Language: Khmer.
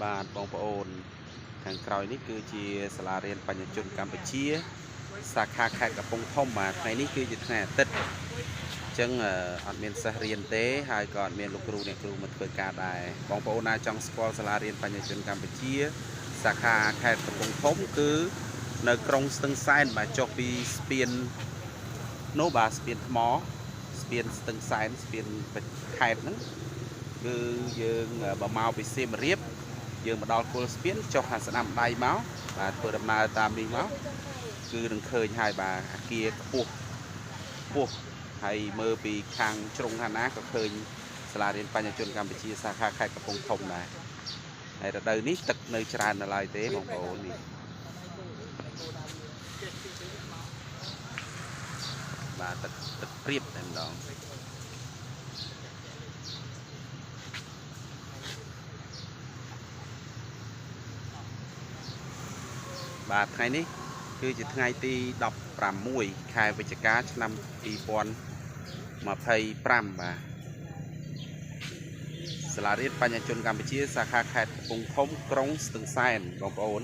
បាទបងប្អូនខាងក្រោយនេះគឺជាសាលារៀនបញ្ញាជនកម្ពុជាសាខាខេត្តកំពង់ធំបាទថ្ងៃនេះគឺជាថ្ងៃអាទិត្យអញ្ចឹងអត់មានសិស្សរៀនទេហើយក៏អត់មានលោកគ្រូអ្នកគ្រូមកធ្វើការដែរបងប្អូនណាចង់ស្គាល់សាលារៀនបញ្ញាជនកម្ពុជាសាខាខេត្តកំពង់ធំគឺនៅក្រុងស្ទឹងសែនបាទចុះពីស្ពាននោះបាទស្ពានថ្មស្ពានស្ទឹងសែនស្ពានខេត្តហ្នឹងគឺយើងបើមកពីសៀមរាបយើងមកដល់គល់ស្ពានចុះខាងស្ដាំដៃមកបាទធ្វើដំណើរតាមនេះមកគឺនឹងឃើញហើយបាទអាគារខ្ពស់ហើយមើលពីខាងជ្រុងខាងណាក៏ឃើញសាលារៀនបញ្ញាជនកម្ពុជាសាខាខេត្តកំពង់ធំដែរហើយរដូវនេះទឹកនៅច្រើននៅឡើយទេបងប្អូននេះបាទទឹកព្រៀបតែម្ដងបាទថ្ងៃនេះគឺជាថ្ងៃទី16ខែវិច្ឆិកាឆ្នាំ2025បាទសាលារៀនបញ្ញាជនកម្ពុជាសាខាខេត្តកំពង់ធំក្រុងស្ទឹងសែនបងប្អូន